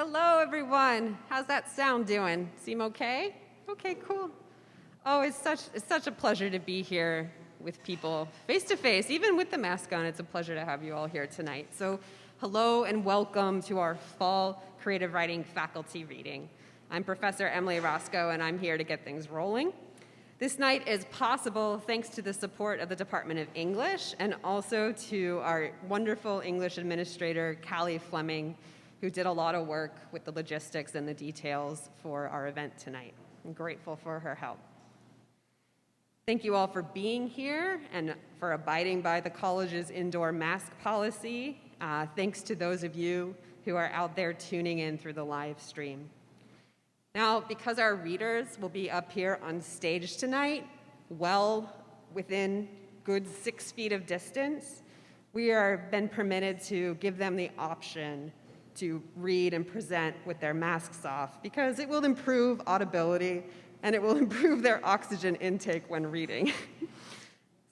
Hello, everyone. How's that sound doing? Seem okay? Okay, cool. Oh, it's such a pleasure to be here with people face to face, even with the mask on. It's a pleasure to have you all here tonight. So, hello and welcome to our fall creative writing faculty reading. I'm Professor Emily Roscoe, and I'm here to get things rolling. This night is possible thanks to the support of the Department of English and also to our wonderful English administrator, Callie Fleming, who did a lot of work with the logistics and the details for our event tonight. I'm grateful for her help. Thank you all for being here and for abiding by the college's indoor mask policy. Thanks to those of you who are out there tuning in through the live stream. Now, because our readers will be up here on stage tonight, well within good 6 feet of distance, we are been permitted to give them the option to read and present with their masks off because it will improve audibility and it will improve their oxygen intake when reading.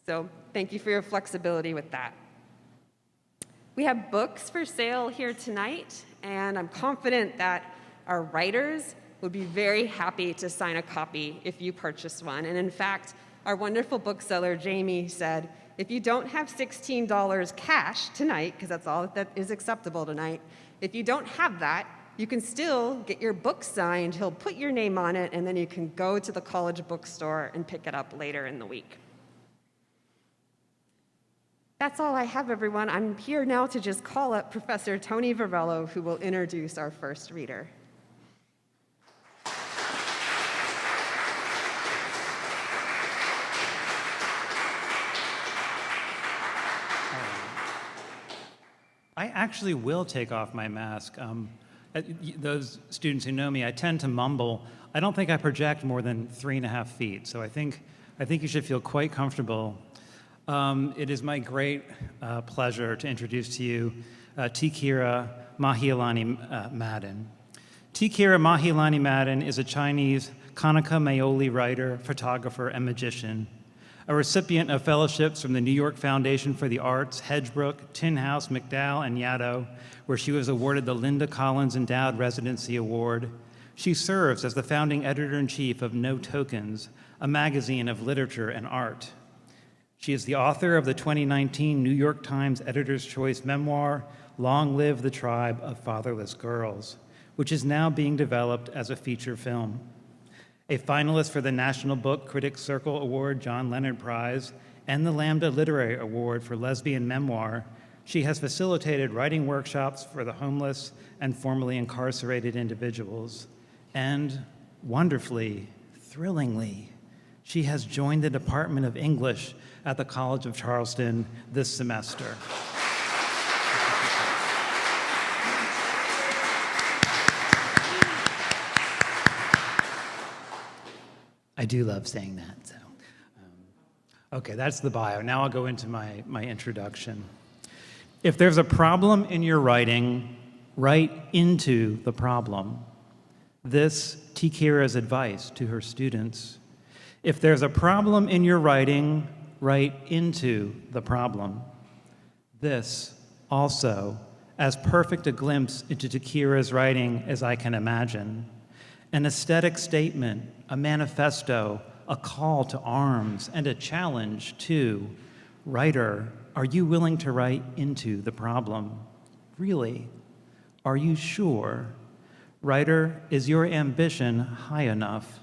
So thank you for your flexibility with that. We have books for sale here tonight, and I'm confident that our writers would be very happy to sign a copy if you purchase one. And in fact, our wonderful bookseller, Jamie, said, if you don't have $16 cash tonight, because that's all that is acceptable tonight, if you don't have that, you can still get your book signed. He'll put your name on it, and then you can go to the college bookstore and pick it up later in the week. That's all I have, everyone. I'm here now to just call up Professor Tony Varello, who will introduce our first reader. I actually will take off my mask. Those students who know me, I tend to mumble. I don't think I project more than 3.5 feet, so I think you should feel quite comfortable. It is my great pleasure to introduce to you Kira Māhealani Madden. Kira Māhealani Madden is a Chinese Kanaka Maoli writer, photographer, and magician. A recipient of fellowships from the New York Foundation for the Arts, Hedgebrook, Tin House, MacDowell, and Yaddo, where she was awarded the Linda Collins Endowed Residency Award. She serves as the founding editor-in-chief of No Tokens, a magazine of literature and art. She is the author of the 2019 New York Times Editor's Choice memoir, Long Live the Tribe of Fatherless Girls, which is now being developed as a feature film. A finalist for the National Book Critics Circle Award John Leonard Prize and the Lambda Literary Award for Lesbian Memoir, she has facilitated writing workshops for the homeless and formerly incarcerated individuals. And wonderfully, thrillingly, she has joined the Department of English at the College of Charleston this semester. I do love saying that. So, okay, that's the bio. Now I'll go into my introduction. If there's a problem in your writing, write into the problem. This Kira's advice to her students. If there's a problem in your writing, write into the problem. This also as perfect a glimpse into Kira's writing as I can imagine. An aesthetic statement, a manifesto, a call to arms, and a challenge to, writer, are you willing to write into the problem? Really? Are you sure? Writer, is your ambition high enough?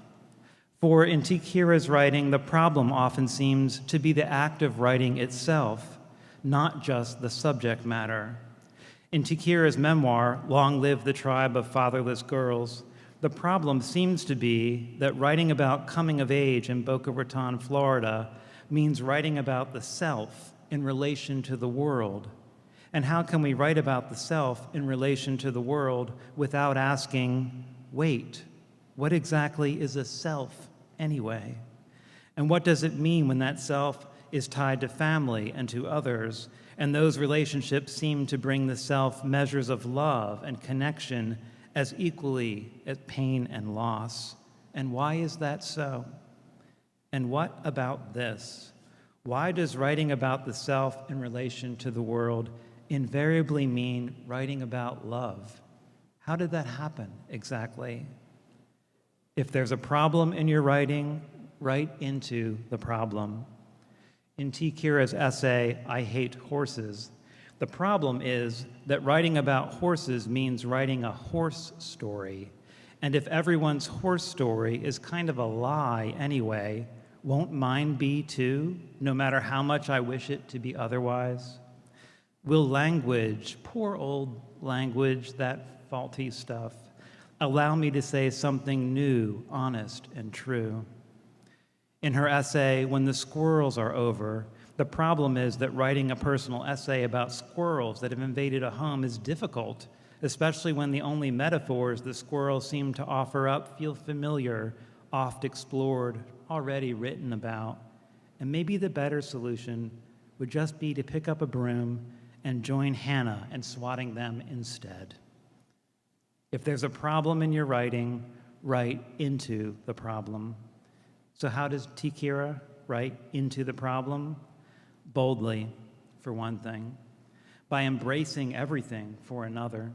For in Kira's writing, the problem often seems to be the act of writing itself, not just the subject matter. In Kira's memoir, Long Live the Tribe of Fatherless Girls, the problem seems to be that writing about coming of age in Boca Raton, Florida, means writing about the self in relation to the world. And how can we write about the self in relation to the world without asking, wait, what exactly is a self anyway? And what does it mean when that self is tied to family and to others, and those relationships seem to bring the self measures of love and connection as equally as pain and loss? And why is that so? And what about this? Why does writing about the self in relation to the world invariably mean writing about love? How did that happen exactly? If there's a problem in your writing, write into the problem. In T. Kira's essay, I Hate Horses, the problem is that writing about horses means writing a horse story. And if everyone's horse story is kind of a lie anyway, won't mine be too, no matter how much I wish it to be otherwise? Will language, poor old language, that faulty stuff, allow me to say something new, honest, and true? In her essay, When the Squirrels Are Over, the problem is that writing a personal essay about squirrels that have invaded a home is difficult, especially when the only metaphors the squirrels seem to offer up feel familiar, oft explored, already written about. And maybe the better solution would just be to pick up a broom and join Hannah in swatting them instead. If there's a problem in your writing, write into the problem. So how does T. Kira write into the problem? Boldly, for one thing, by embracing everything for another.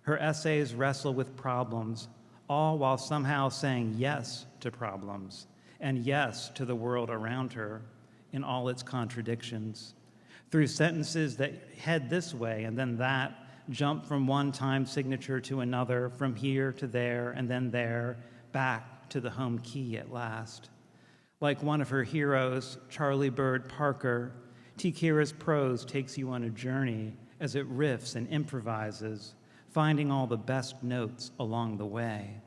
Her essays wrestle with problems, all while somehow saying yes to problems and yes to the world around her in all its contradictions. Through sentences that head this way and then that, jump from one time signature to another, from here to there and then there, back to the home key at last. Like one of her heroes, Charlie Bird Parker, T. Kira's prose takes you on a journey as it riffs and improvises, finding all the best notes along the way.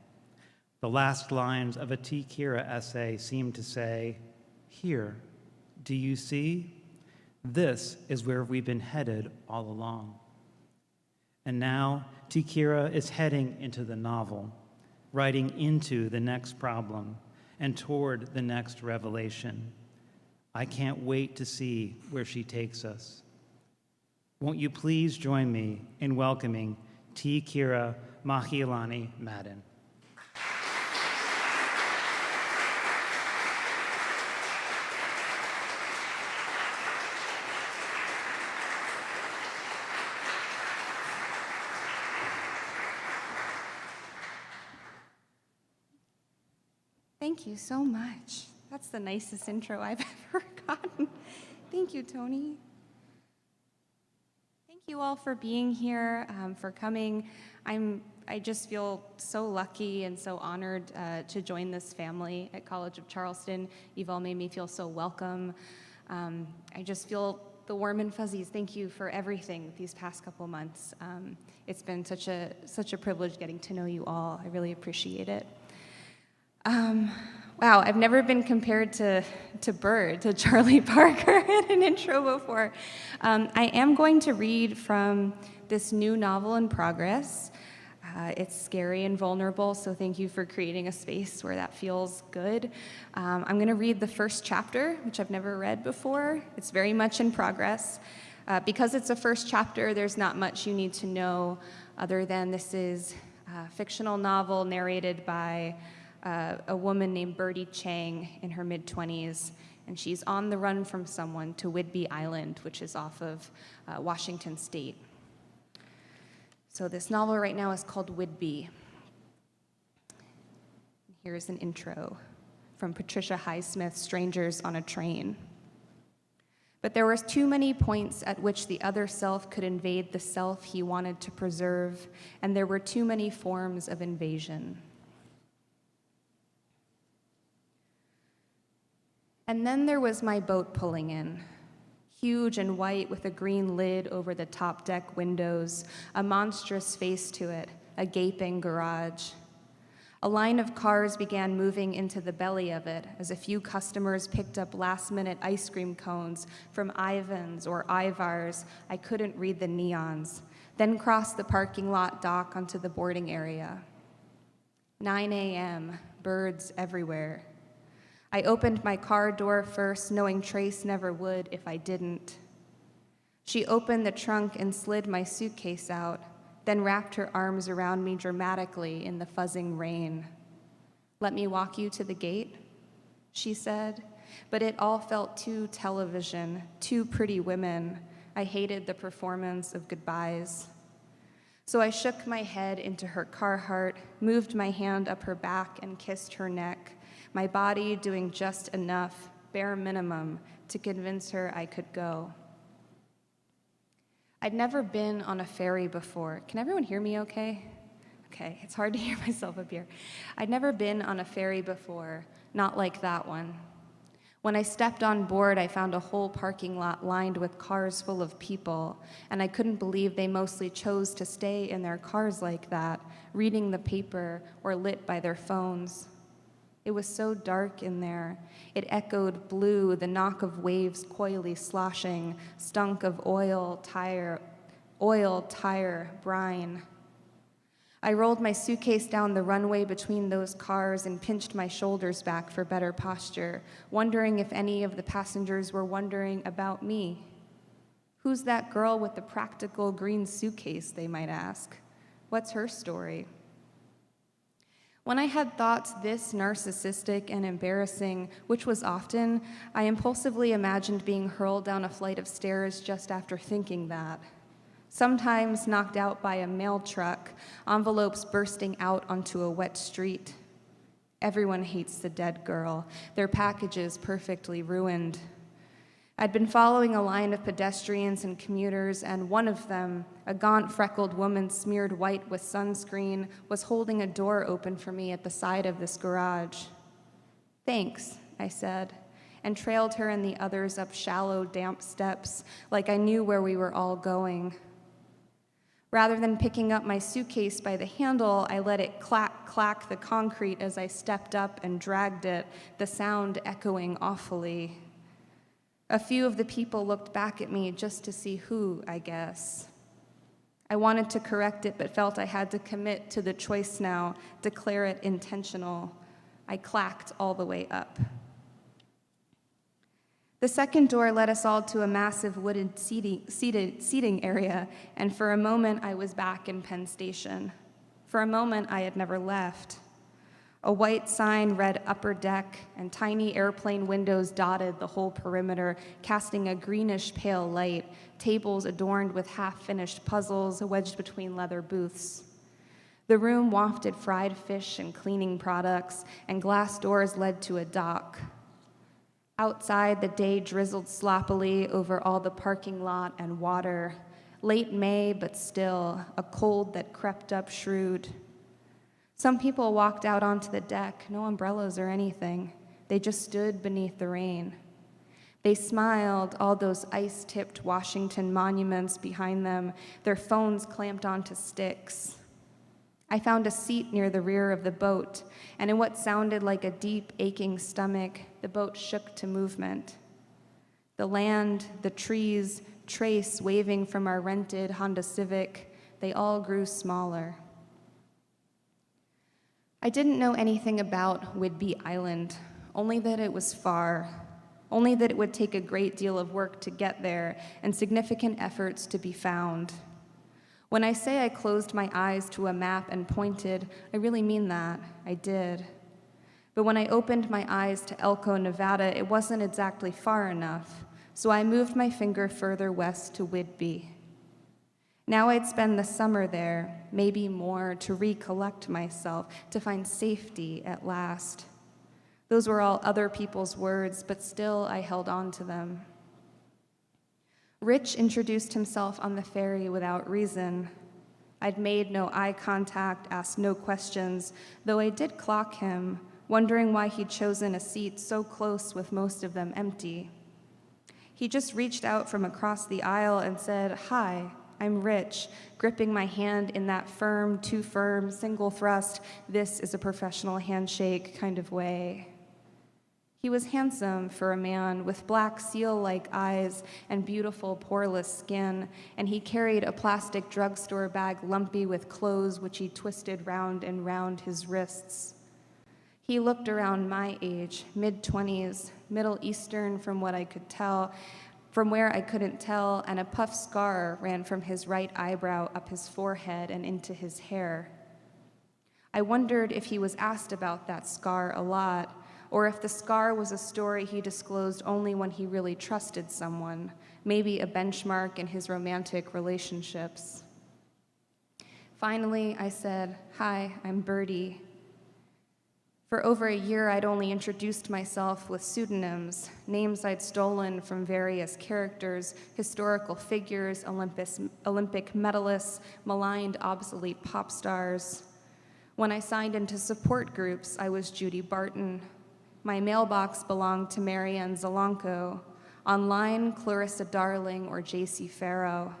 The last lines of a T. Kira essay seem to say, "Here, do you see? This is where we've been headed all along." And now, T. Kira is heading into the novel, writing into the next problem and toward the next revelation. I can't wait to see where she takes us. Won't you please join me in welcoming T. Kira Māhealani Madden. Thank you so much. That's the nicest intro I've ever gotten. Thank you, Tony. Thank you all for being here, for coming. I just feel so lucky and so honored to join this family at College of Charleston. You've all made me feel so welcome. I just feel the warm and fuzzies. Thank you for everything these past couple months. It's been such a privilege getting to know you all. I really appreciate it. Wow, I've never been compared to Charlie Parker in an intro before. I am going to read from this new novel in progress. It's scary and vulnerable, so thank you for creating a space where that feels good. I'm going to read the first chapter, which I've never read before. It's very much in progress. Because it's a first chapter, there's not much you need to know other than this is a fictional novel narrated by a woman named Birdie Chang in her mid-20s, and she's on the run from someone to Whidbey Island, which is off of Washington State. So this novel right now is called Whidbey. Here's an intro from Patricia Highsmith's Strangers on a Train. But there were too many points at which the other self could invade the self he wanted to preserve, and there were too many forms of invasion. And then there was my boat pulling in, huge and white with a green lid over the top deck windows, a monstrous face to it, a gaping garage. A line of cars began moving into the belly of it as a few customers picked up last-minute ice cream cones from Ivan's or Ivar's. I couldn't read the neons, then crossed the parking lot dock onto the boarding area. 9 a.m., birds everywhere. I opened my car door first, knowing Trace never would if I didn't. She opened the trunk and slid my suitcase out, then wrapped her arms around me dramatically in the fuzzing rain. "Let me walk you to the gate," she said, but it all felt too television, too Pretty Women. I hated the performance of goodbyes. So I shook my head into her Carhartt, moved my hand up her back and kissed her neck, my body doing just enough, bare minimum, to convince her I could go. I'd never been on a ferry before. Can everyone hear me okay? Okay, it's hard to hear myself up here. I'd never been on a ferry before, not like that one. When I stepped on board, I found a whole parking lot lined with cars full of people, and I couldn't believe they mostly chose to stay in their cars like that, reading the paper or lit by their phones. It was so dark in there. It echoed blue, the knock of waves coyly sloshing, stunk of oil, tire, brine. I rolled my suitcase down the runway between those cars and pinched my shoulders back for better posture, wondering if any of the passengers were wondering about me. Who's that girl with the practical green suitcase, they might ask. What's her story? When I had thoughts this narcissistic and embarrassing, which was often, I impulsively imagined being hurled down a flight of stairs just after thinking that. Sometimes knocked out by a mail truck, envelopes bursting out onto a wet street. Everyone hates the dead girl, their packages perfectly ruined. I'd been following a line of pedestrians and commuters, and one of them, a gaunt, freckled woman smeared white with sunscreen, was holding a door open for me at the side of this garage. "Thanks," I said, and trailed her and the others up shallow, damp steps, like I knew where we were all going. Rather than picking up my suitcase by the handle, I let it clack the concrete as I stepped up and dragged it, the sound echoing awfully. A few of the people looked back at me just to see who, I guess. I wanted to correct it, but felt I had to commit to the choice now, declare it intentional. I clacked all the way up. The second door led us all to a massive wooden seating area, and for a moment I was back in Penn Station. For a moment I had never left. A white sign read upper deck, and tiny airplane windows dotted the whole perimeter, casting a greenish pale light, tables adorned with half-finished puzzles wedged between leather booths. The room wafted fried fish and cleaning products, and glass doors led to a dock. Outside, the day drizzled sloppily over all the parking lot and water. Late May, but still, a cold that crept up shrewd. Some people walked out onto the deck, no umbrellas or anything. They just stood beneath the rain. They smiled, all those ice-tipped Washington monuments behind them, their phones clamped onto sticks. I found a seat near the rear of the boat, and in what sounded like a deep, aching stomach, the boat shook to movement. The land, the trees, trace waving from our rented Honda Civic, they all grew smaller. I didn't know anything about Whidbey Island, only that it was far, only that it would take a great deal of work to get there and significant efforts to be found. When I say I closed my eyes to a map and pointed, I really mean that. I did. But when I opened my eyes to Elko, Nevada, it wasn't exactly far enough, so I moved my finger further west to Whidbey. Now I'd spend the summer there, maybe more, to recollect myself, to find safety at last. Those were all other people's words, but still I held on to them. Rich introduced himself on the ferry without reason. I'd made no eye contact, asked no questions, though I did clock him, wondering why he'd chosen a seat so close with most of them empty. He just reached out from across the aisle and said, "Hi, I'm Rich," gripping my hand in that firm, too firm, single thrust, this is a professional handshake kind of way. He was handsome for a man, with black seal-like eyes and beautiful poreless skin, and he carried a plastic drugstore bag lumpy with clothes which he twisted round and round his wrists. He looked around my age, mid-20s, Middle Eastern from what I could tell, from where I couldn't tell, and a puff scar ran from his right eyebrow up his forehead and into his hair. I wondered if he was asked about that scar a lot, or if the scar was a story he disclosed only when he really trusted someone, maybe a benchmark in his romantic relationships. Finally, I said, "Hi, I'm Birdie." For over a year, I'd only introduced myself with pseudonyms, names I'd stolen from various characters, historical figures, Olympic medalists, maligned obsolete pop stars. When I signed into support groups, I was Judy Barton. My mailbox belonged to Marianne Zalanko. Online, Clarissa Darling or J.C. Farrow.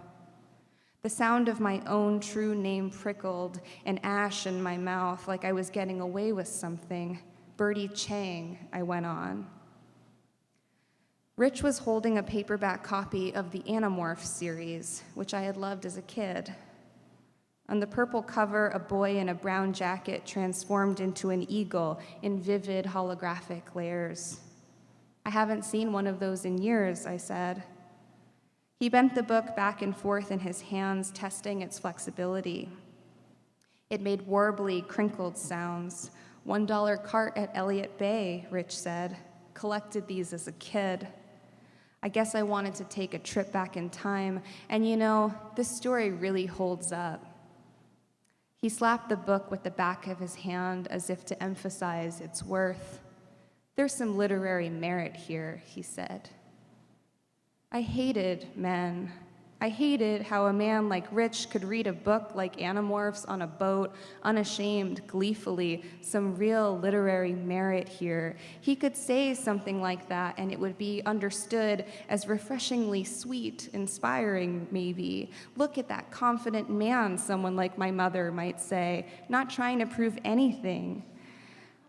The sound of my own true name prickled, an ash in my mouth like I was getting away with something. Birdie Chang, I went on. Rich was holding a paperback copy of the Animorphs series, which I had loved as a kid. On the purple cover, a boy in a brown jacket transformed into an eagle in vivid holographic layers. "I haven't seen one of those in years," I said. He bent the book back and forth in his hands, testing its flexibility. It made warbly, crinkled sounds. $1 cart at Elliott Bay, Rich said. Collected these as a kid. I guess I wanted to take a trip back in time, and you know, this story really holds up. He slapped the book with the back of his hand as if to emphasize its worth. "There's some literary merit here," he said. I hated men. I hated how a man like Rich could read a book like Animorphs on a boat, unashamed, gleefully, some real literary merit here. He could say something like that and it would be understood as refreshingly sweet, inspiring, maybe. Look at that confident man, someone like my mother might say, not trying to prove anything.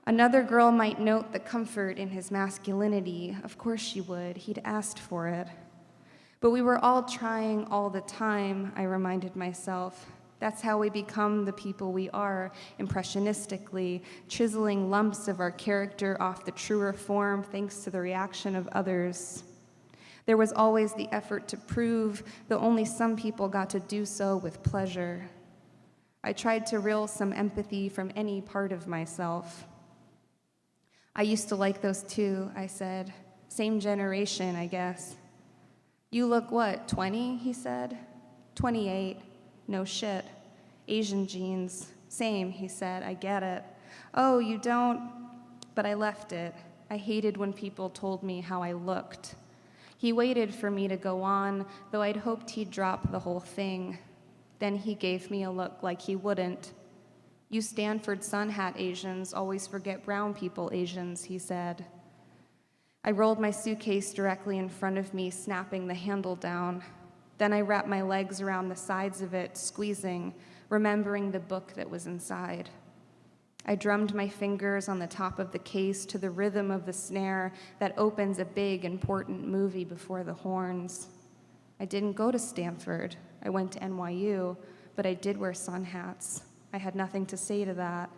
Another girl might note the comfort in his masculinity. Of course she would. He'd asked for it. But we were all trying all the time, I reminded myself. That's how we become the people we are, impressionistically, chiseling lumps of our character off the truer form thanks to the reaction of others. There was always the effort to prove, though only some people got to do so with pleasure. I tried to reel some empathy from any part of myself. "I used to like those too," I said. "Same generation, I guess." "You look what, 20, he said. 28. No shit. Asian genes. Same, he said. I get it. "Oh, you don't?" But I left it. I hated when people told me how I looked. He waited for me to go on, though I'd hoped he'd drop the whole thing. Then he gave me a look like he wouldn't. "You Stanford Sun Hat Asians always forget brown people Asians," he said. I rolled my suitcase directly in front of me, snapping the handle down. Then I wrapped my legs around the sides of it, squeezing, remembering the book that was inside. I drummed my fingers on the top of the case to the rhythm of the snare that opens a big, important movie before the horns. I didn't go to Stanford. I went to NYU, but I did wear sun hats. I had nothing to say to that.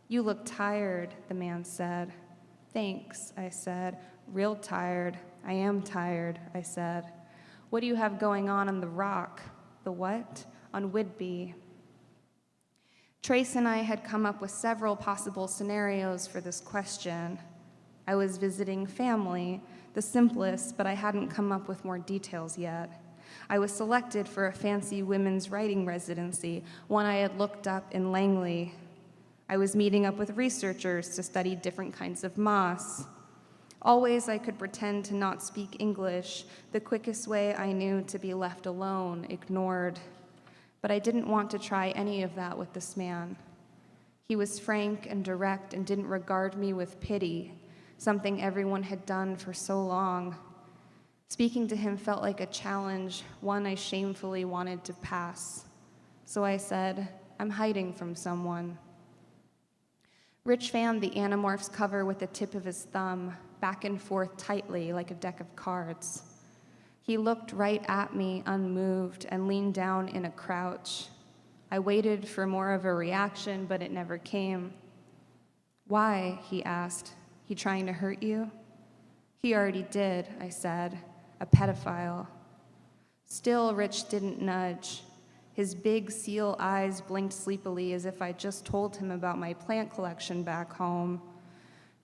"You look tired," the man said. "Thanks," I said. "Real tired. I am tired," I said. "What do you have going on the Rock?" "The what?" "On Whidbey." Trace and I had come up with several possible scenarios for this question. I was visiting family, the simplest, but I hadn't come up with more details yet. I was selected for a fancy women's writing residency, one I had looked up in Langley. I was meeting up with researchers to study different kinds of moss. Always I could pretend to not speak English, the quickest way I knew to be left alone, ignored. But I didn't want to try any of that with this man. He was frank and direct and didn't regard me with pity, something everyone had done for so long. Speaking to him felt like a challenge, one I shamefully wanted to pass. So I said, "I'm hiding from someone." Rich fanned the Animorphs cover with the tip of his thumb, back and forth tightly like a deck of cards. He looked right at me, unmoved, and leaned down in a crouch. I waited for more of a reaction, but it never came. "Why?" he asked. "He trying to hurt you?" "He already did," I said. "A pedophile." Still, Rich didn't nudge. His big seal eyes blinked sleepily as if I'd just told him about my plant collection back home.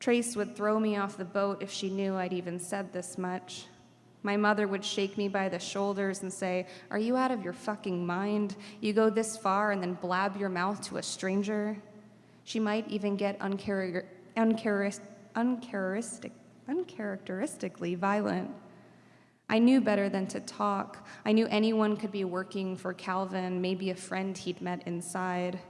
Trace would throw me off the boat if she knew I'd even said this much. My mother would shake me by the shoulders and say, "Are you out of your fucking mind? You go this far and then blab your mouth to a stranger?" She might even get uncharacteristically violent. I knew better than to talk. I knew anyone could be working for Calvin, maybe a friend he'd met inside.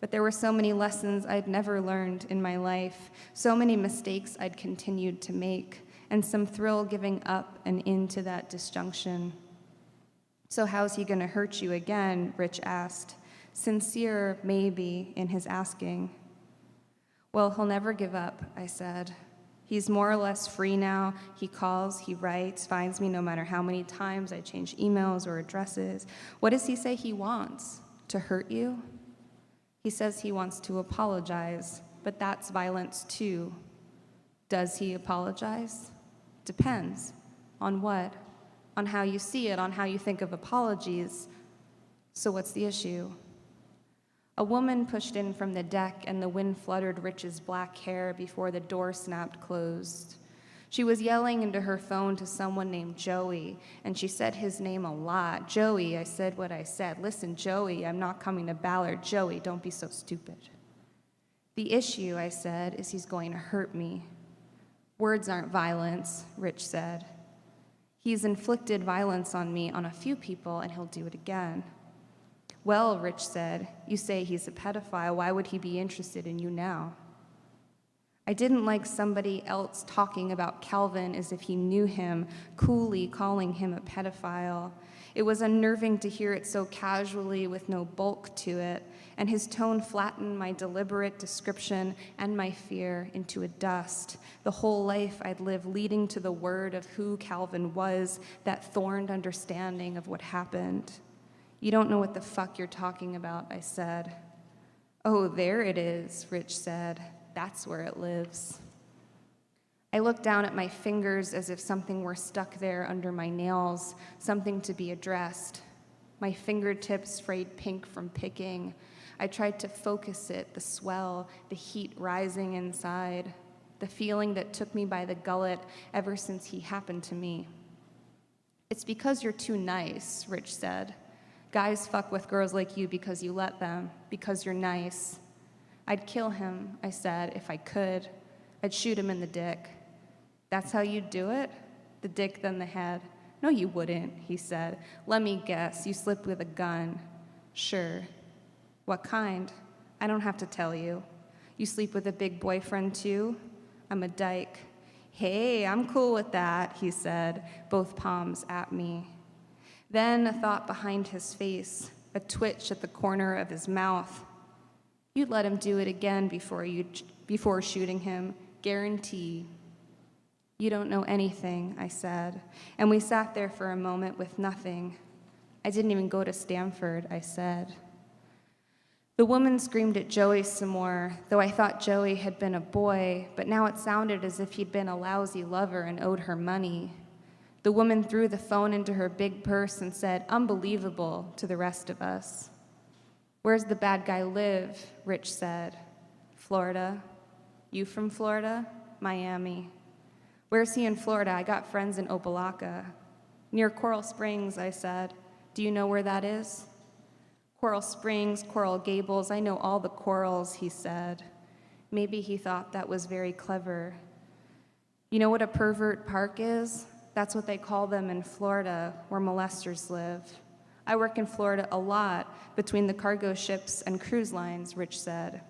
But there were so many lessons I'd never learned in my life, so many mistakes I'd continued to make, and some thrill giving up and into that disjunction. "So how's he gonna hurt you again?" Rich asked, sincere, maybe, in his asking. "Well, he'll never give up," I said. "He's more or less free now. He calls, he writes, finds me no matter how many times I change emails or addresses. What does he say he wants? To hurt you?" "He says he wants to apologize, but that's violence too." "Does he apologize?" "Depends. On what? On how you see it, on how you think of apologies. So what's the issue?" A woman pushed in from the deck, and the wind fluttered Rich's black hair before the door snapped closed. She was yelling into her phone to someone named Joey, and she said his name a lot. "Joey," I said what I said. "Listen, Joey, I'm not coming to Ballard. Joey, don't be so stupid." "The issue," I said, "is he's going to hurt me." "Words aren't violence," Rich said. "He's inflicted violence on me, on a few people, and he'll do it again." "Well," Rich said, "you say he's a pedophile. Why would he be interested in you now?" I didn't like somebody else talking about Calvin as if he knew him, coolly calling him a pedophile. It was unnerving to hear it so casually with no bulk to it, and his tone flattened my deliberate description and my fear into a dust. The whole life I'd lived leading to the word of who Calvin was, that thorned understanding of what happened. "You don't know what the fuck you're talking about," I said. "Oh, there it is," Rich said. "That's where it lives." I looked down at my fingers as if something were stuck there under my nails, something to be addressed. My fingertips frayed pink from picking. I tried to focus it, the swell, the heat rising inside, the feeling that took me by the gullet ever since he happened to me. "It's because you're too nice," Rich said. "Guys fuck with girls like you because you let them, because you're nice." "I'd kill him," I said, "if I could. I'd shoot him in the dick." "That's how you'd do it? The dick, then the head?" "No, you wouldn't," he said. "Let me guess, you sleep with a gun." "Sure." "What kind?" "I don't have to tell you." "You sleep with a big boyfriend too?" "I'm a dyke." "Hey, I'm cool with that," he said, both palms at me. Then a thought behind his face, a twitch at the corner of his mouth. "You'd let him do it again before shooting him, guarantee." "You don't know anything," I said, and we sat there for a moment with nothing. "I didn't even go to Stanford," I said. The woman screamed at Joey some more, though I thought Joey had been a boy, but now it sounded as if he'd been a lousy lover and owed her money. The woman threw the phone into her big purse and said, "Unbelievable," to the rest of us. "Where's the bad guy live?" Rich said. "Florida." "You from Florida?" "Miami." "Where's he in Florida? I got friends in Opelika." "Near Coral Springs," I said. "Do you know where that is?" "Coral Springs, Coral Gables, I know all the corals," he said. Maybe he thought that was very clever. "You know what a pervert park is? That's what they call them in Florida, where molesters live." "I work in Florida a lot, between the cargo ships and cruise lines," Rich said.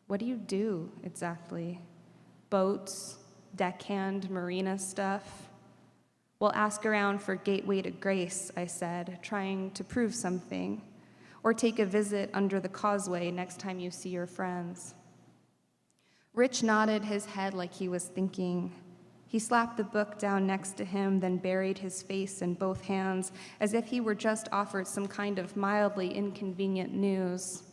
"What do you do, exactly?" "Boats, deckhand, marina stuff." "We'll ask around for Gateway to Grace," I said, trying to prove something. "Or take a visit under the causeway next time you see your friends." Rich nodded his head like he was thinking. He slapped the book down next to him, then buried his face in both hands, as if he were just offered some kind of mildly inconvenient news.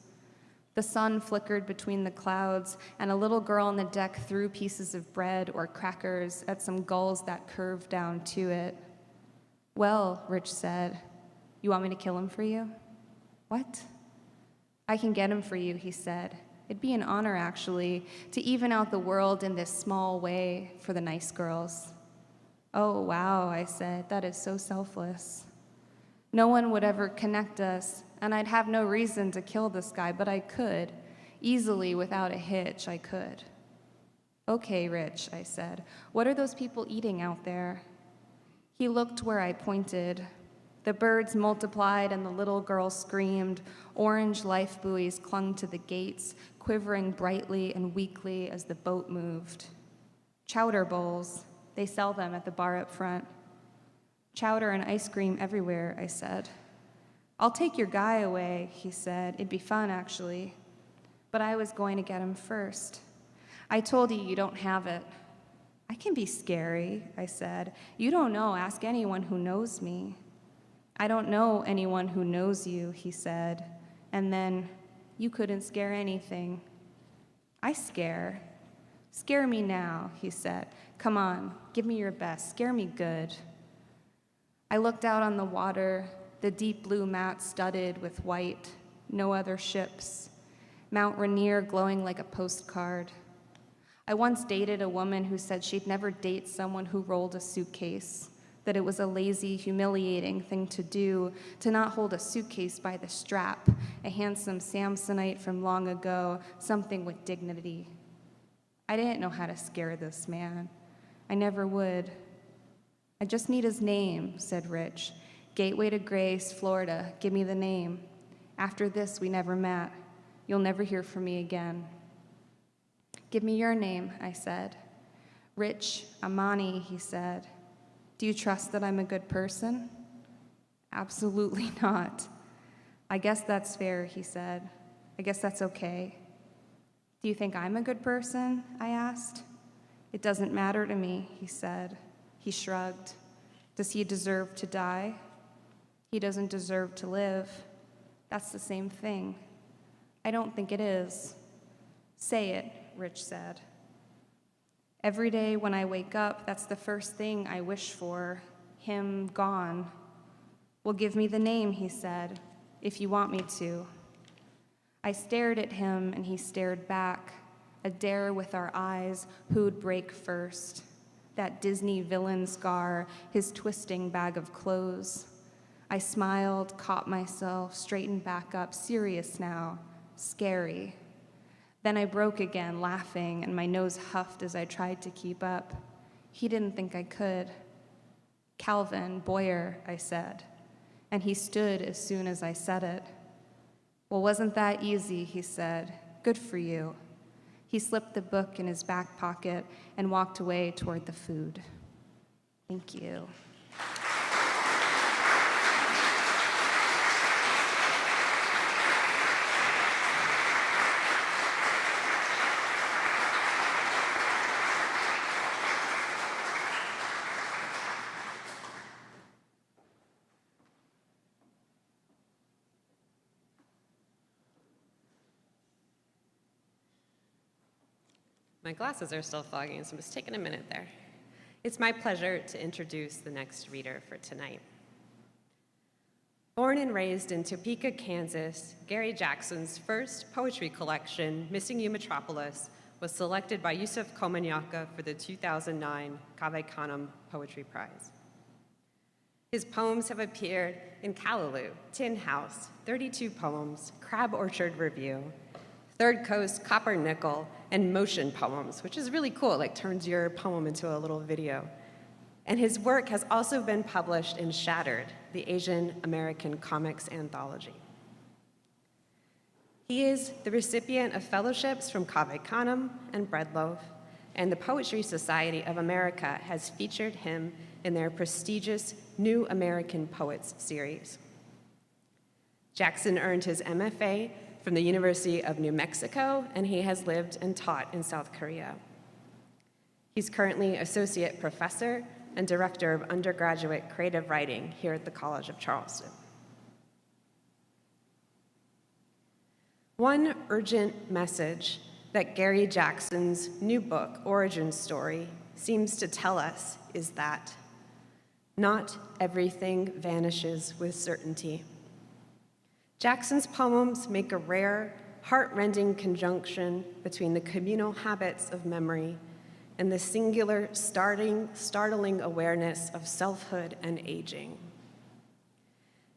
The sun flickered between the clouds, and a little girl on the deck threw pieces of bread or crackers at some gulls that curved down to it. "Well," Rich said, "you want me to kill him for you?" "What?" "I can get him for you," he said. "It'd be an honor, actually, to even out the world in this small way for the nice girls." Oh, wow, I said, that is so selfless. No one would ever connect us, and I'd have no reason to kill this guy, but I could. Easily, without a hitch, I could. Okay, Rich, I said. What are those people eating out there? He looked where I pointed. The birds multiplied and the little girl screamed. Orange life buoys clung to the gates, quivering brightly and weakly as the boat moved. Chowder bowls. They sell them at the bar up front. Chowder and ice cream everywhere, I said. I'll take your guy away, he said. It'd be fun, actually. But I was going to get him first. I told you don't have it. I can be scary, I said. You don't know. Ask anyone who knows me. I don't know anyone who knows you, he said. And then, you couldn't scare anything. I scare. Scare me now, he said. Come on, give me your best. Scare me good. I looked out on the water, the deep blue mat studded with white, no other ships, Mount Rainier glowing like a postcard. I once dated a woman who said she'd never date someone who rolled a suitcase, that it was a lazy, humiliating thing to do, to not hold a suitcase by the strap, a handsome Samsonite from long ago, something with dignity. I didn't know how to scare this man. I never would. I just need his name, said Rich. Gateway to Grace, Florida. Give me the name. After this, we never met. You'll never hear from me again. Give me your name, I said. Rich Amani, he said. Do you trust that I'm a good person? Absolutely not. I guess that's fair, he said. I guess that's okay. Do you think I'm a good person? I asked. It doesn't matter to me, he said. He shrugged. Does he deserve to die? He doesn't deserve to live. That's the same thing. I don't think it is. Say it, Rich said. Every day when I wake up, that's the first thing I wish for. Him gone. Well, give me the name, he said, if you want me to. I stared at him and he stared back. A dare with our eyes, who'd break first? That Disney villain scar, his twisting bag of clothes. I smiled, caught myself, straightened back up, serious now, scary. Then I broke again, laughing, and my nose huffed as I tried to keep up. He didn't think I could. Calvin Boyer, I said, and he stood as soon as I said it. Well, wasn't that easy, he said. Good for you. He slipped the book in his back pocket and walked away toward the food. Thank you. My glasses are still fogging, so I'm just taking a minute there. It's my pleasure to introduce the next reader for tonight. Born and raised in Topeka, Kansas, Gary Jackson's first poetry collection, Missing You Metropolis, was selected by Yusuf Komanyaka for the 2009 Cave Canem Poetry Prize. His poems have appeared in Callaloo, Tin House, 32 Poems, Crab Orchard Review, Third Coast, Copper Nickel, and Motion Poems, which is really cool. It like turns your poem into a little video. And his work has also been published in Shattered, the Asian American comics anthology. He is the recipient of fellowships from Cave Canem and Breadloaf, and the Poetry Society of America has featured him in their prestigious New American Poets series. Jackson earned his MFA from the University of New Mexico, and he has lived and taught in South Korea. He's currently associate professor and director of undergraduate creative writing here at the College of Charleston. One urgent message that Gary Jackson's new book, Origin Story, seems to tell us is that not everything vanishes with certainty. Jackson's poems make a rare, heart-rending conjunction between the communal habits of memory and the singular, startling awareness of selfhood and aging.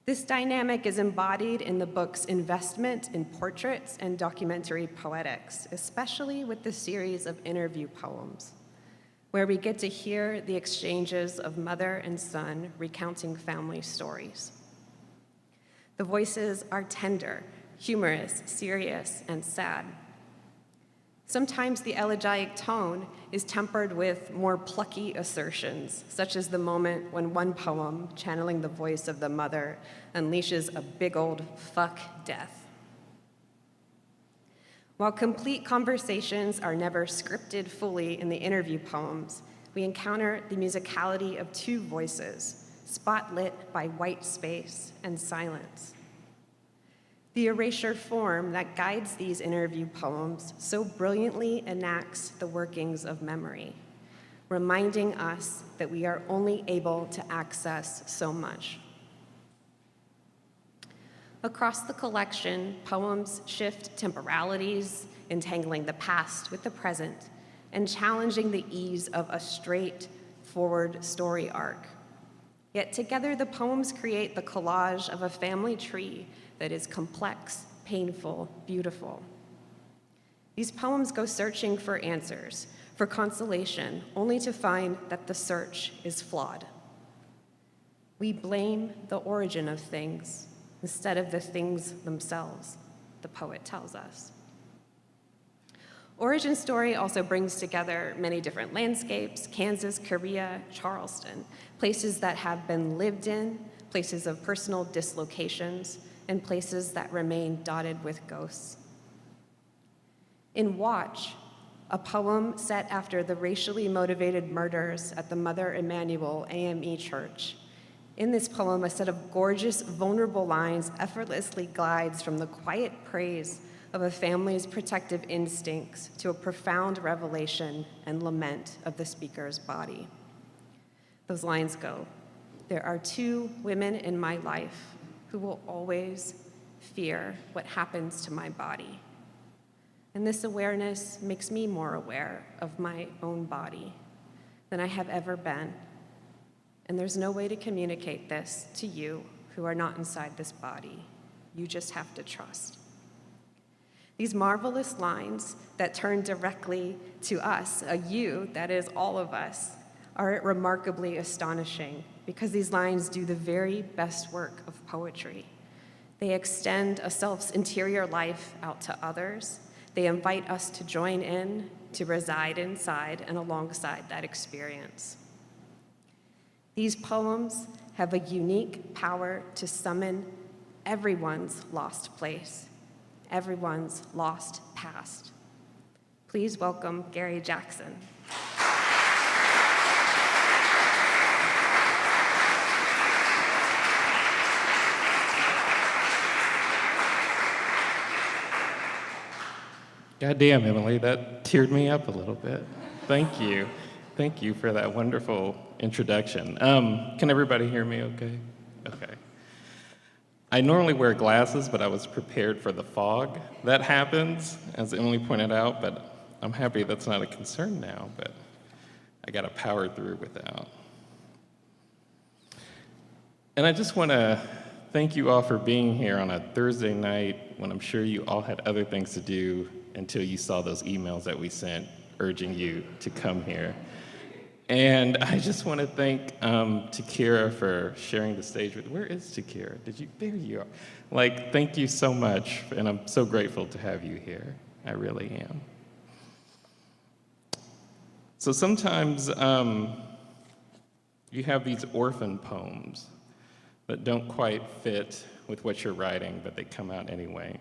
This dynamic is embodied in the book's investment in portraits and documentary poetics, especially with the series of interview poems, where we get to hear the exchanges of mother and son recounting family stories. The voices are tender, humorous, serious, and sad. Sometimes the elegiac tone is tempered with more plucky assertions, such as the moment when one poem, channeling the voice of the mother, unleashes a big old fuck death. While complete conversations are never scripted fully in the interview poems, we encounter the musicality of two voices, spotlit by white space and silence. The erasure form that guides these interview poems so brilliantly enacts the workings of memory, reminding us that we are only able to access so much. Across the collection, poems shift temporalities, entangling the past with the present, and challenging the ease of a straightforward story arc. Yet together, the poems create the collage of a family tree that is complex, painful, beautiful. These poems go searching for answers, for consolation, only to find that the search is flawed. We blame the origin of things instead of the things themselves, the poet tells us. Origin Story also brings together many different landscapes: Kansas, Korea, Charleston, places that have been lived in, places of personal dislocations, and places that remain dotted with ghosts. In Watch, a poem set after the racially motivated murders at the Mother Emanuel AME Church, in this poem, a set of gorgeous, vulnerable lines effortlessly glides from the quiet praise of a family's protective instincts to a profound revelation and lament of the speaker's body. Those lines go, "There are two women in my life who will always fear what happens to my body. And this awareness makes me more aware of my own body than I have ever been. And there's no way to communicate this to you who are not inside this body. You just have to trust." These marvelous lines that turn directly to us, a you that is all of us, are remarkably astonishing because these lines do the very best work of poetry. They extend a self's interior life out to others. They invite us to join in, to reside inside and alongside that experience. These poems have a unique power to summon everyone's lost place, everyone's lost past. Please welcome Gary Jackson. Goddamn, Emily, that teared me up a little bit. Thank you. Thank you for that wonderful introduction. Can everybody hear me okay? Okay. I normally wear glasses, but I was prepared for the fog that happens, as Emily pointed out, but I'm happy that's not a concern now, but I gotta power through without. And I just wanna thank you all for being here on a Thursday night when I'm sure you all had other things to do until you saw those emails that we sent urging you to come here. And I just want to thank Kira for sharing the stage with, where is Kira? There you are. Like, thank you so much, and I'm so grateful to have you here. I really am. So sometimes you have these orphan poems that don't quite fit with what you're writing, but they come out anyway.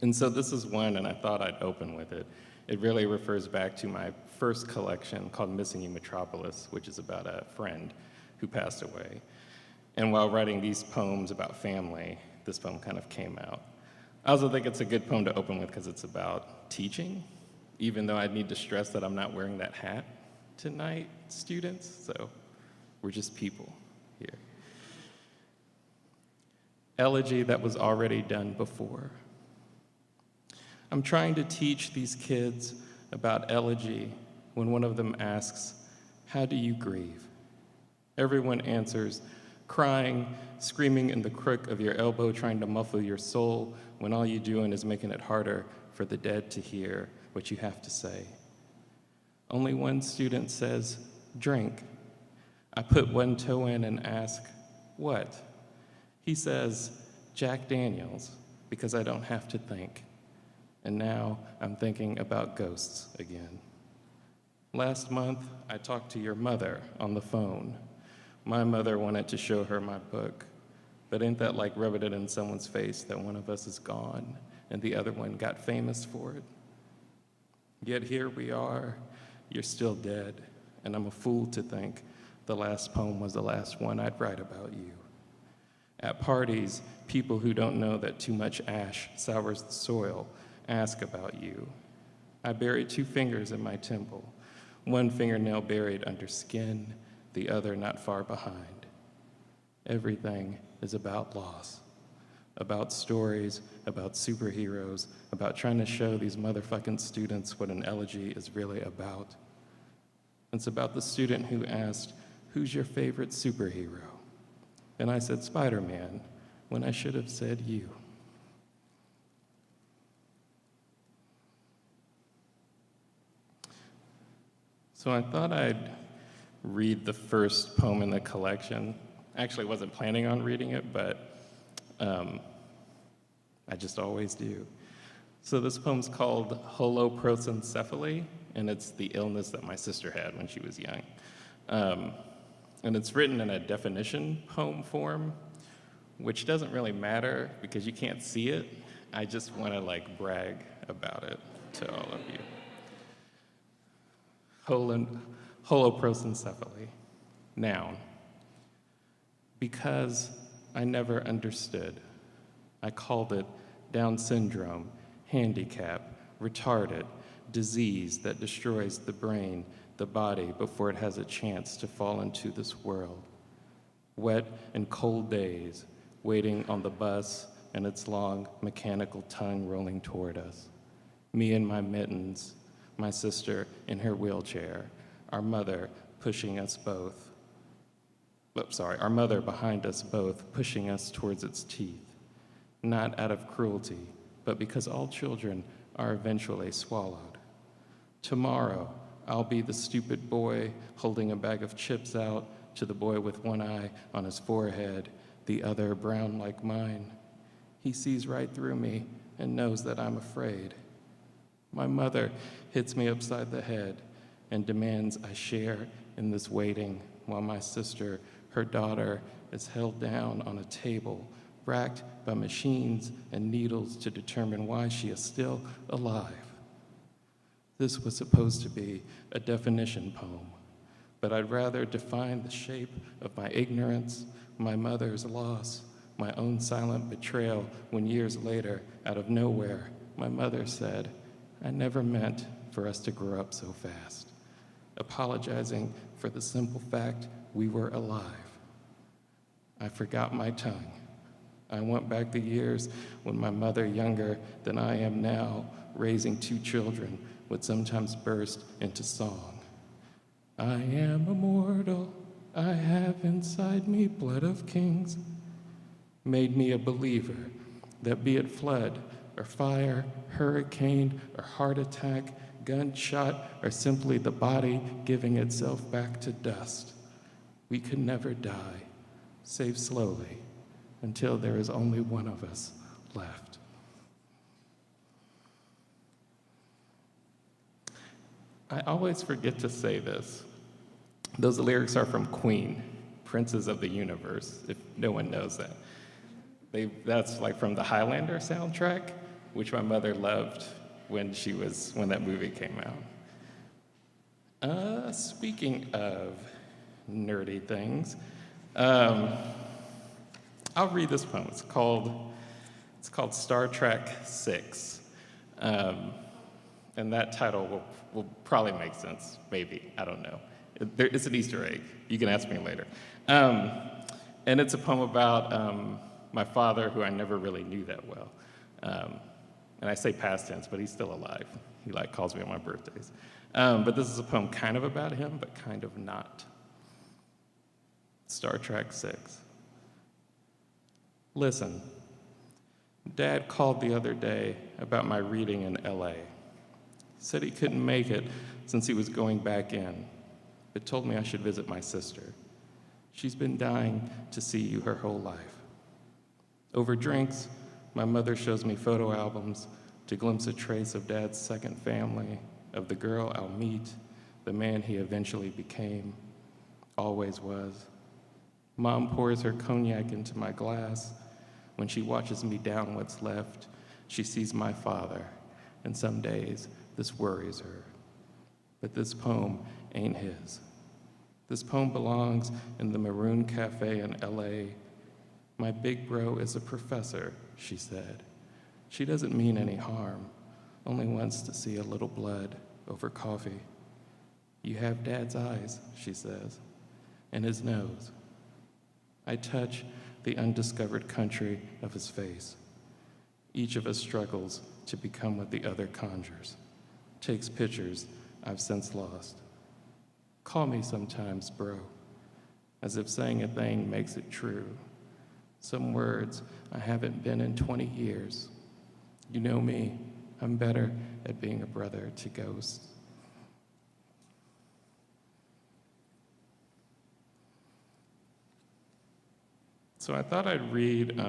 And so this is one, and I thought I'd open with it. It really refers back to my first collection called Missing You Metropolis, which is about a friend who passed away. And while writing these poems about family, this poem kind of came out. I also think it's a good poem to open with because it's about teaching, even though I need to stress that I'm not wearing that hat tonight, students, so we're just people here. Elegy that was already done before. I'm trying to teach these kids about elegy when one of them asks, "How do you grieve?" Everyone answers, crying, screaming in the crook of your elbow, trying to muffle your soul, when all you're doing is making it harder for the dead to hear what you have to say. Only one student says, "Drink." I put one toe in and ask, "What?" He says, "Jack Daniels," because I don't have to think. And now I'm thinking about ghosts again. Last month, I talked to your mother on the phone. My mother wanted to show her my book, but ain't that like rubbing it in someone's face that one of us is gone and the other one got famous for it? Yet here we are, you're still dead, and I'm a fool to think the last poem was the last one I'd write about you. At parties, people who don't know that too much ash sours the soil ask about you. I buried 2 fingers in my temple, one fingernail buried under skin, the other not far behind. Everything is about loss, about stories, about superheroes, about trying to show these motherfucking students what an elegy is really about. It's about the student who asked, "Who's your favorite superhero?" And I said, "Spider-Man," when I should have said you. So I thought I'd read the first poem in the collection. I actually wasn't planning on reading it, but I just always do. So this poem's called Holoprosencephaly, and it's the illness that my sister had when she was young. And it's written in a definition poem form, which doesn't really matter because you can't see it. I just want to brag about it to all of you. Holoprosencephaly, noun. Because I never understood. I called it Down syndrome, handicap, retarded, disease that destroys the brain, the body, before it has a chance to fall into this world. Wet and cold days, waiting on the bus and its long mechanical tongue rolling toward us. Me in my mittens, my sister in her wheelchair, our mother pushing us both. Our mother behind us both, pushing us towards its teeth. Not out of cruelty, but because all children are eventually swallowed. Tomorrow, I'll be the stupid boy holding a bag of chips out to the boy with one eye on his forehead, the other brown like mine. He sees right through me and knows that I'm afraid. My mother hits me upside the head and demands I share in this waiting while my sister, her daughter, is held down on a table, racked by machines and needles to determine why she is still alive. This was supposed to be a definition poem, but I'd rather define the shape of my ignorance, my mother's loss, my own silent betrayal when years later, out of nowhere, my mother said, "I never meant for us to grow up so fast," apologizing for the simple fact we were alive. I forgot my tongue. I went back the years when my mother, younger than I am now, raising 2 children, would sometimes burst into song. I am immortal, I have inside me blood of kings, made me a believer that be it flood or fire, hurricane or heart attack, gunshot, or simply the body giving itself back to dust, we could never die, save slowly, until there is only one of us left. I always forget to say this. Those lyrics are from Queen, Princes of the Universe, if no one knows that. That's from the Highlander soundtrack, which my mother loved when that movie came out. Speaking of nerdy things, I'll read this poem. It's called Star Trek 6. And that title will probably make sense, maybe, I don't know. It's an Easter egg. You can ask me later. And it's a poem about my father, who I never really knew that well. And I say past tense, but he's still alive. He like calls me on my birthdays. But this is a poem kind of about him, but kind of not. Star Trek 6. Listen, Dad called the other day about my reading in LA. He said he couldn't make it since he was going back in, but told me I should visit my sister. She's been dying to see you her whole life. Over drinks, my mother shows me photo albums to glimpse a trace of Dad's second family, of the girl I'll meet, the man he eventually became, always was. Mom pours her cognac into my glass. When she watches me down what's left, she sees my father, and some days this worries her. But this poem ain't his. This poem belongs in the Maroon Cafe in LA. My big bro is a professor, she said. She doesn't mean any harm, only wants to see a little blood over coffee. You have Dad's eyes, she says, and his nose. I touch the undiscovered country of his face. Each of us struggles to become what the other conjures, takes pictures I've since lost. Call me sometimes, bro, as if saying a thing makes it true. Some words I haven't been in 20 years. You know me, I'm better at being a brother to ghosts. So I thought I'd read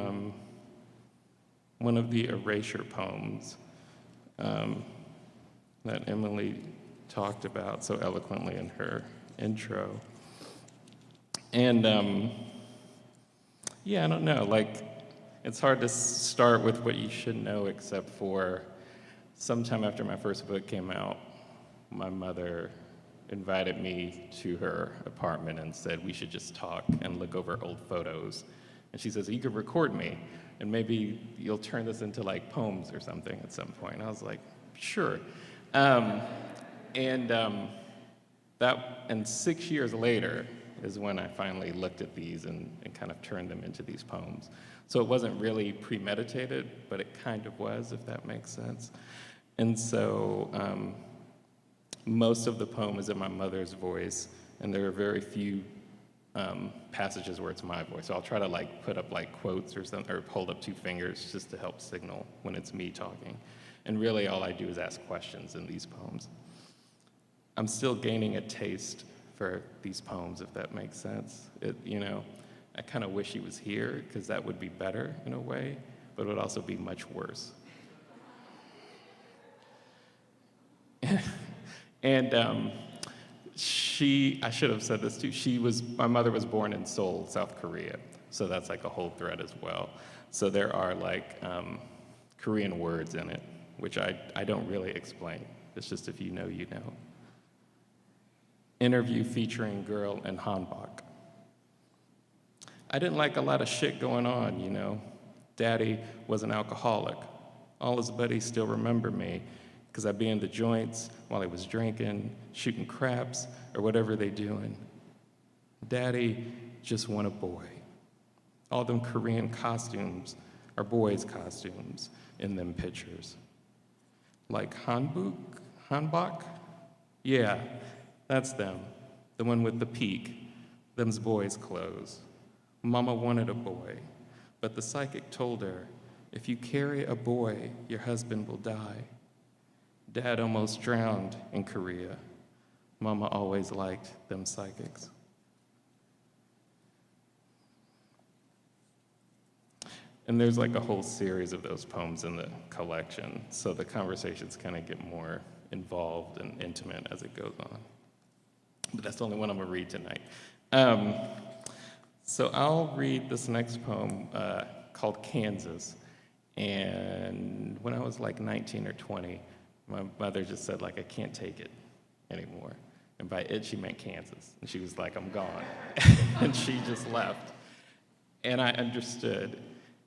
one of the erasure poems that Emily talked about so eloquently in her intro. And yeah, I don't know, like, it's hard to start with what you should know, except for sometime after my first book came out, my mother invited me to her apartment and said we should just talk and look over old photos. And she says, you could record me, and maybe you'll turn this into like poems or something at some point. And I was like, sure. And 6 years later is when I finally looked at these and kind of turned them into these poems. So it wasn't really premeditated, but it kind of was, if that makes sense. And so most of the poem is in my mother's voice, and there are very few passages where it's my voice. So I'll try to like put up like quotes or something, or hold up two fingers just to help signal when it's me talking. And really all I do is ask questions in these poems. I'm still gaining a taste for these poems, if that makes sense. I kind of wish he was here, because that would be better in a way, but it would also be much worse. And I should have said this too, my mother was born in Seoul, South Korea, so that's like a whole thread as well. So there are like Korean words in it, which I don't really explain. It's just if you know, you know. Interview featuring girl in Hanbok. I didn't like a lot of shit going on, you know. Daddy was an alcoholic. All his buddies still remember me because I'd be in the joints while he was drinking, shooting craps, or whatever they doing. Daddy just want a boy. All them Korean costumes are boys' costumes in them pictures. Like Hanbok? Yeah, that's them, the one with the peak, them's boys' clothes. Mama wanted a boy, but the psychic told her, if you carry a boy, your husband will die. Dad almost drowned in Korea. Mama always liked them psychics. And there's like a whole series of those poems in the collection, so the conversations kind of get more involved and intimate as it goes on. But that's the only one I'm gonna read tonight. So I'll read this next poem called Kansas. And when I was like 19 or 20, my mother just said, like, I can't take it anymore. And by it, she meant Kansas. And she was like, I'm gone. And she just left. And I understood.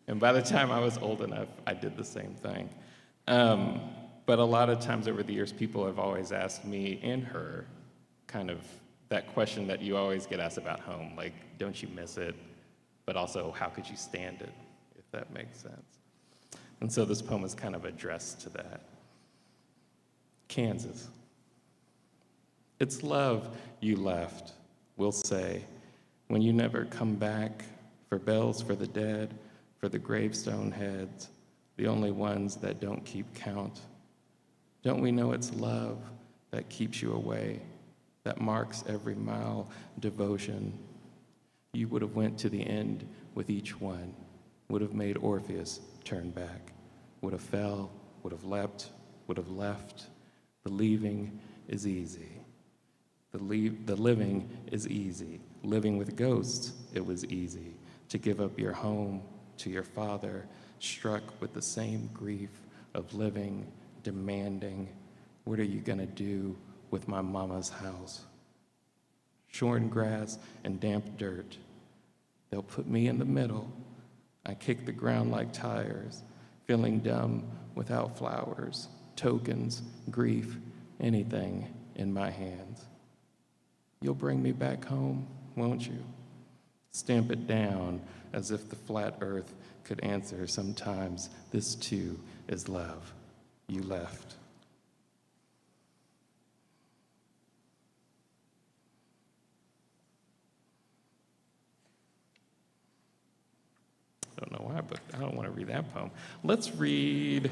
And by the time I was old enough, I did the same thing. But a lot of times over the years, people have always asked me and her kind of that question that you always get asked about home, like, don't you miss it? But also, how could you stand it, if that makes sense? And so this poem is kind of addressed to that. Kansas. It's love you left, we'll say, when you never come back, for bells for the dead, for the gravestone heads, the only ones that don't keep count. Don't we know it's love that keeps you away, that marks every mile devotion? You would have went to the end with each one, would have made Orpheus turn back, would have fell, would have leapt, would have left. The leaving is easy. The living is easy. Living with ghosts, it was easy. To give up your home to your father, struck with the same grief of living, demanding, what are you gonna do with my mama's house? Shorn grass and damp dirt. They'll put me in the middle. I kick the ground like tires, feeling dumb without flowers, tokens, grief, anything in my hands. You'll bring me back home, won't you? Stamp it down as if the flat earth could answer sometimes. This too is love. You left. I don't know why, but I don't want to read that poem. Let's read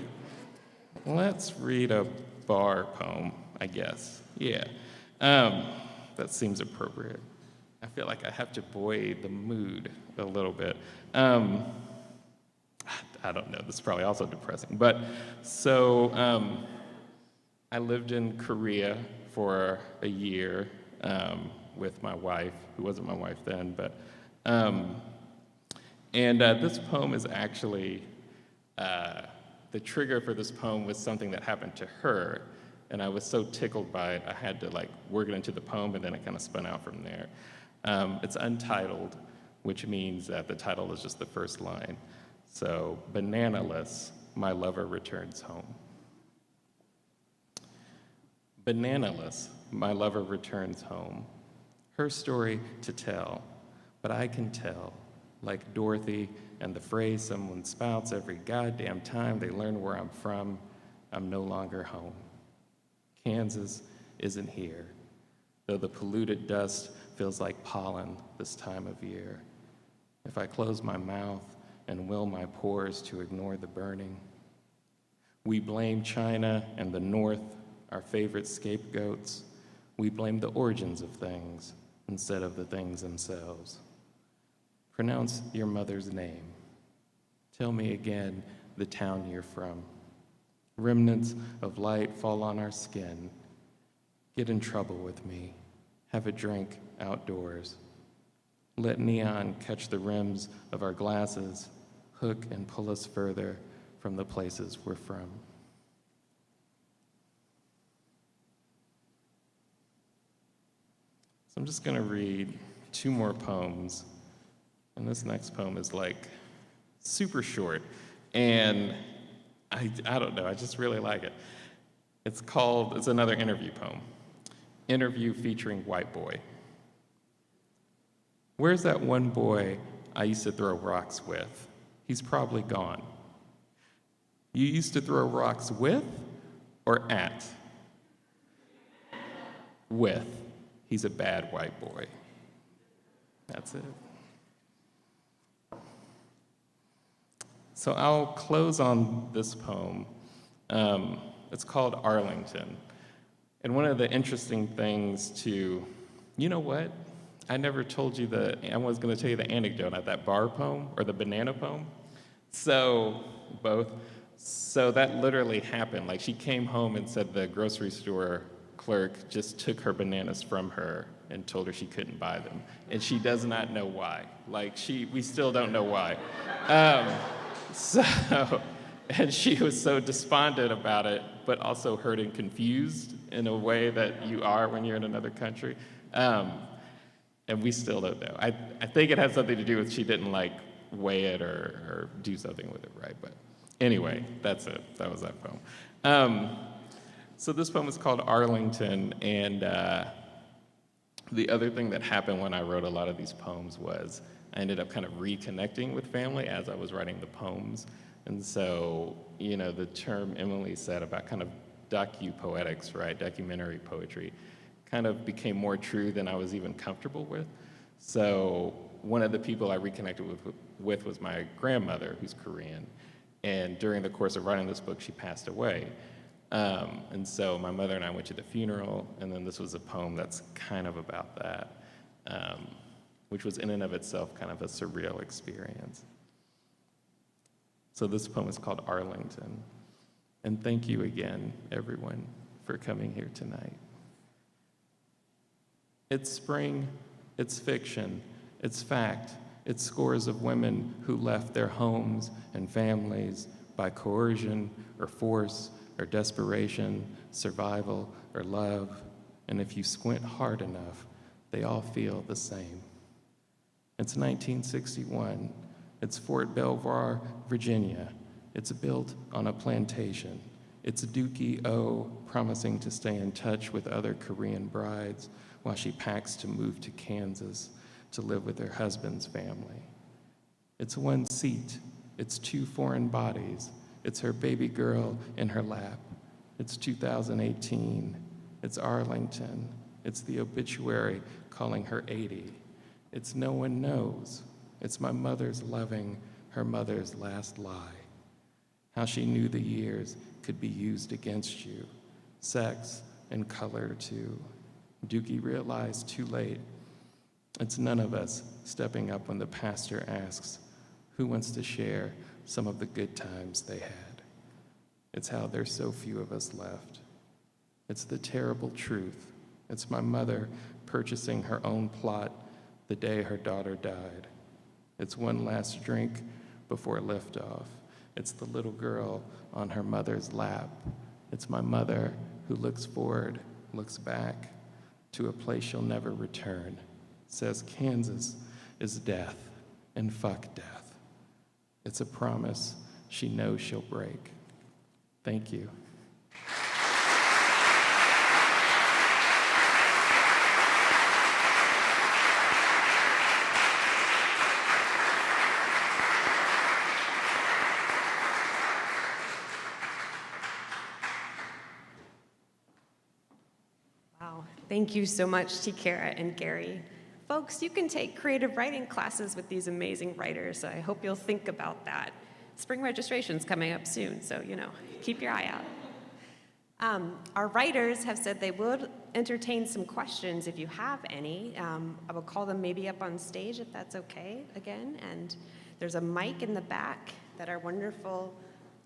a bar poem, I guess. Yeah. That seems appropriate. I feel like I have to buoy the mood a little bit. I don't know, this is probably also depressing. But so I lived in Korea for a year with my wife, who wasn't my wife then, but this poem is actually, the trigger for this poem was something that happened to her, and I was so tickled by it, I had to work it into the poem, and then it kind of spun out from there. It's untitled, which means that the title is just the first line. So, bananaless, my lover returns home. Bananaless, my lover returns home. Her story to tell, but I can tell, like Dorothy and the phrase someone spouts every goddamn time they learn where I'm from, I'm no longer home. Kansas isn't here, though the polluted dust feels like pollen this time of year. If I close my mouth and will my pores to ignore the burning, we blame China and the North, our favorite scapegoats. We blame the origins of things instead of the things themselves. Pronounce your mother's name. Tell me again the town you're from. Remnants of light fall on our skin. Get in trouble with me. Have a drink outdoors. Let neon catch the rims of our glasses, hook and pull us further from the places we're from. So I'm just gonna read 2 more poems. And this next poem is super short. And I don't know, I just really like it. It's another interview poem. Interview featuring White Boy. Where's that one boy I used to throw rocks with? He's probably gone. You used to throw rocks with or at? With. He's a bad white boy. That's it. So I'll close on this poem. It's called Arlington. And one of the interesting things you know what? I never told you I was gonna tell you the anecdote of that bar poem or the banana poem. So, both. So that literally happened. She came home and said the grocery store clerk just took her bananas from her and told her she couldn't buy them. And she does not know why. We still don't know why. And she was so despondent about it, but also hurt and confused in a way that you are when you're in another country. And we still don't know. I think it has something to do with she didn't weigh it or do something with it right. But anyway, that's it. That was that poem. So this poem is called Arlington, and the other thing that happened when I wrote a lot of these poems was I ended up kind of reconnecting with family as I was writing the poems. And so, the term Emily said about kind of docu-poetics, right, documentary poetry, kind of became more true than I was even comfortable with. So one of the people I reconnected with was my grandmother, who's Korean. And during the course of writing this book, she passed away. And so my mother and I went to the funeral, and then this was a poem that's kind of about that, which was in and of itself kind of a surreal experience. So this poem is called Arlington. And thank you again, everyone, for coming here tonight. It's spring, it's fiction, it's fact, it's scores of women who left their homes and families by coercion or force or desperation, survival or love. And if you squint hard enough, they all feel the same. It's 1961. It's Fort Belvoir, Virginia. It's built on a plantation. It's Dookie O promising to stay in touch with other Korean brides while she packs to move to Kansas to live with her husband's family. It's one seat. It's two foreign bodies. It's her baby girl in her lap. It's 2018. It's Arlington. It's the obituary calling her 80. It's no one knows. It's my mother's loving her mother's last lie. How she knew the years could be used against you. Sex and color too. Dookie realized too late. It's none of us stepping up when the pastor asks, who wants to share some of the good times they had? It's how there's so few of us left. It's the terrible truth. It's my mother purchasing her own plot the day her daughter died. It's one last drink before liftoff. It's the little girl on her mother's lap. It's my mother who looks forward, looks back to a place she'll never return, says Kansas is death and fuck death. It's a promise she knows she'll break. Thank you. Wow, thank you so much to Kira and Gary. Folks, you can take creative writing classes with these amazing writers. I hope you'll think about that. Spring registration's coming up soon, so, keep your eye out. Our writers have said they would entertain some questions if you have any. I will call them maybe up on stage if that's okay again. And there's a mic in the back that our wonderful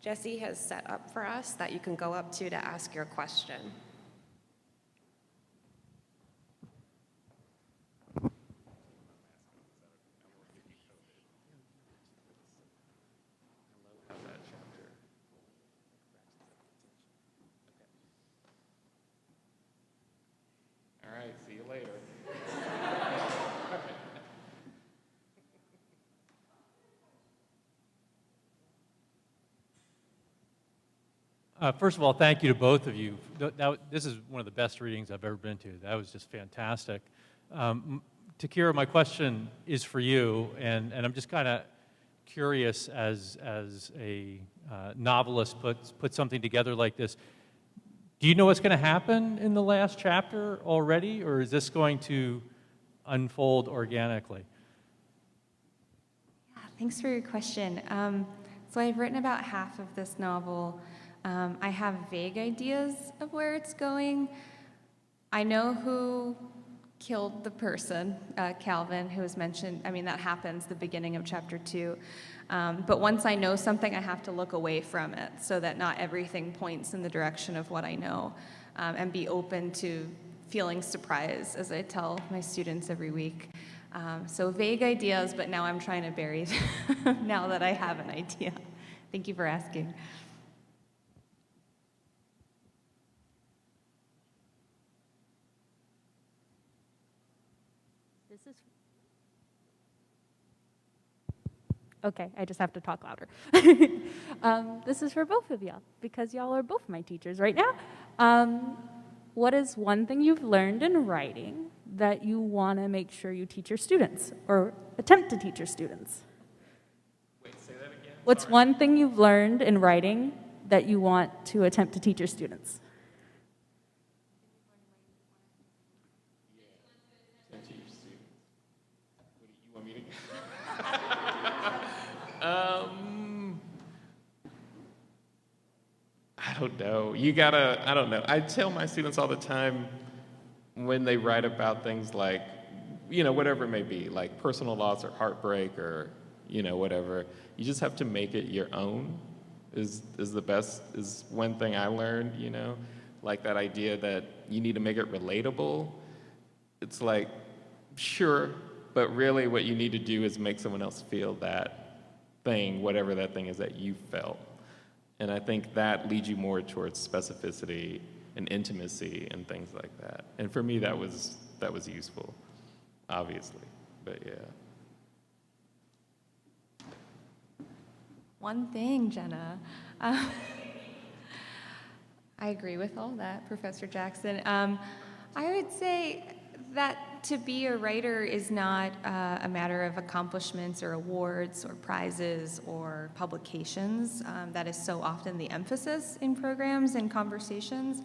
Jessie has set up for us that you can go up to ask your question. All right, see you later. First of all, thank you to both of you. This is one of the best readings I've ever been to. That was just fantastic. To Kira, my question is for you, and I'm just kind of curious as a novelist puts something together like this. Do you know what's going to happen in the last chapter already, or is this going to unfold organically? Yeah, thanks for your question. So I've written about half of this novel. I have vague ideas of where it's going. I know who killed the person, Calvin, who was mentioned. I mean, that happens the beginning of chapter 2. But once I know something, I have to look away from it so that not everything points in the direction of what I know, and be open to feeling surprise as I tell my students every week. So vague ideas, but now I'm trying to bury them now that I have an idea. Thank you for asking. Okay, I just have to talk louder. This is for both of y'all, because y'all are both my teachers right now. What is one thing you've learned in writing that you want to make sure you teach your students, or attempt to teach your students? Wait, say that again? What's one thing you've learned in writing that you want to attempt to teach your students? I don't know. I don't know. I tell my students all the time when they write about things like, whatever it may be, like personal loss or heartbreak or, whatever, you just have to make it your own is one thing I learned, like that idea that you need to make it relatable. It's like, sure, but really what you need to do is make someone else feel that thing, whatever that thing is that you felt. And I think that leads you more towards specificity and intimacy and things like that. And for me, that was useful, obviously. But yeah. One thing, Jenna. I agree with all that, Professor Jackson. I would say that to be a writer is not a matter of accomplishments or awards or prizes or publications. That is so often the emphasis in programs and conversations.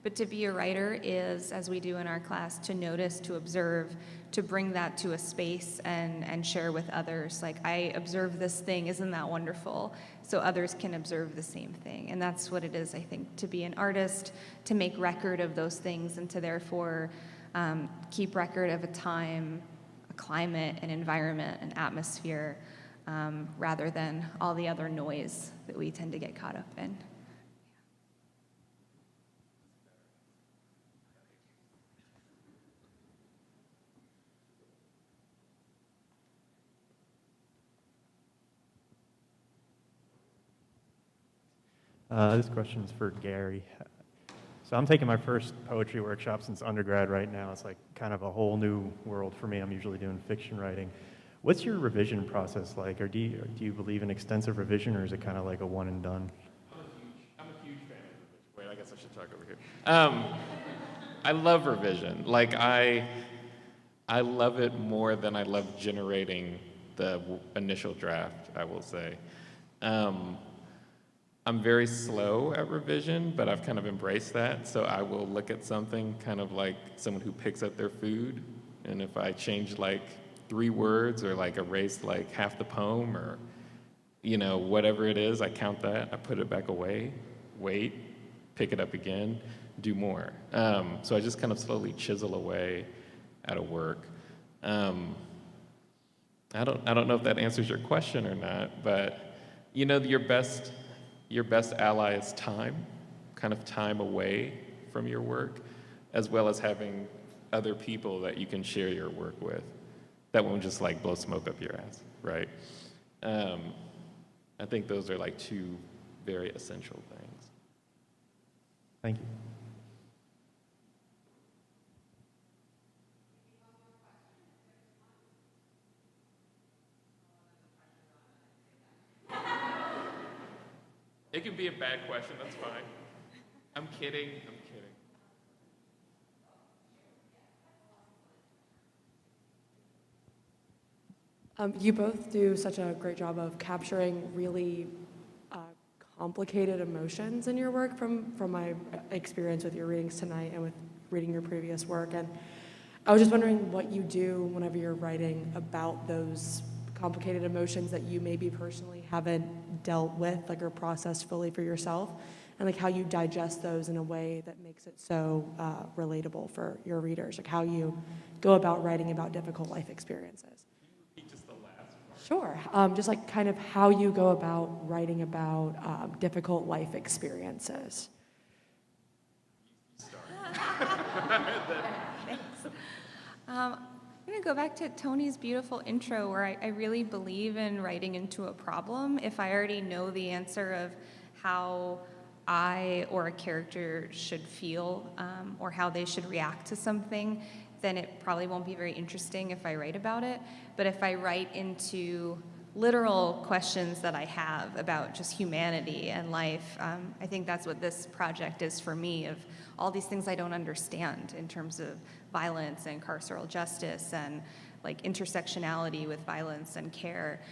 But to be a writer is, as we do in our class, to notice, to observe, to bring that to a space and share with others. Like, I observe this thing, isn't that wonderful? So others can observe the same thing. And that's what it is, I think, to be an artist, to make record of those things and to therefore keep record of a time, a climate, an environment, an atmosphere, rather than all the other noise that we tend to get caught up in. This question is for Gary. So I'm taking my first poetry workshop since undergrad right now. It's like kind of a whole new world for me. I'm usually doing fiction writing. What's your revision process like? Or do you believe in extensive revision, or is it kind of like a one and done? I'm a huge fan of revision. Wait, I guess I should talk over here. I love revision. Like, I love it more than I love generating the initial draft, I will say. I'm very slow at revision, but I've kind of embraced that. So I will look at something kind of like someone who picks up their food. And if I change like 3 words or like erase like half the poem or, whatever it is, I count that, I put it back away, wait, pick it up again, do more. So I just kind of slowly chisel away at a work. I don't know if that answers your question or not, but your best ally is time, kind of time away from your work, as well as having other people that you can share your work with that won't just like blow smoke up your ass, right? I think those are like 2 very essential things. Thank you. It can be a bad question, that's fine. I'm kidding. You both do such a great job of capturing really complicated emotions in your work from my experience with your readings tonight and with reading your previous work. And I was just wondering what you do whenever you're writing about those complicated emotions that you maybe personally haven't dealt with, like, or processed fully for yourself, and like how you digest those in a way that makes it so relatable for your readers, like how you go about writing about difficult life experiences. Sure. Just like kind of how you go about writing about difficult life experiences. Thanks. I'm going to go back to Tony's beautiful intro where I really believe in writing into a problem. If I already know the answer of how I or a character should feel or how they should react to something, then it probably won't be very interesting if I write about it. But if I write into literal questions that I have about just humanity and life, I think that's what this project is for me, of all these things I don't understand in terms of violence and carceral justice and like intersectionality with violence and care.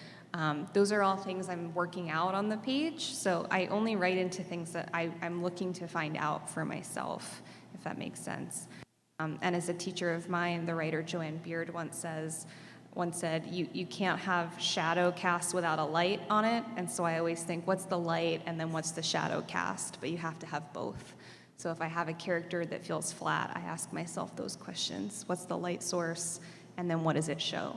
Those are all things I'm working out on the page, so I only write into things that I'm looking to find out for myself, if that makes sense. And as a teacher of mine, the writer Joanne Beard once said, you can't have shadow cast without a light on it, and so I always think, what's the light, and then what's the shadow cast? But you have to have both. So if I have a character that feels flat, I ask myself those questions. What's the light source, and then what does it show?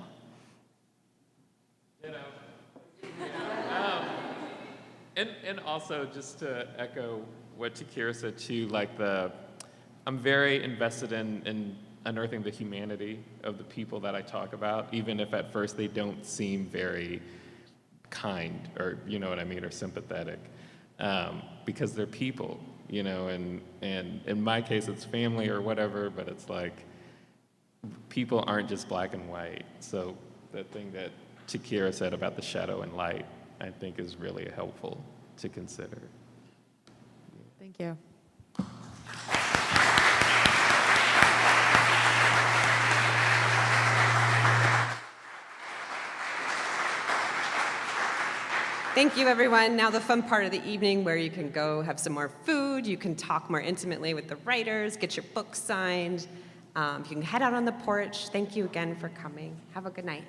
And also, just to echo what Kira said too, like I'm very invested in unearthing the humanity of the people that I talk about, even if at first they don't seem very kind, or you know what I mean, or sympathetic, because they're people, you know, and in my case it's family or whatever, but it's like people aren't just black and white. So the thing that Kira said about the shadow and light, I think is really helpful to consider. Thank you. Thank you, everyone. Now the fun part of the evening where you can go have some more food, you can talk more intimately with the writers, get your books signed. You can head out on the porch. Thank you again for coming. Have a good night.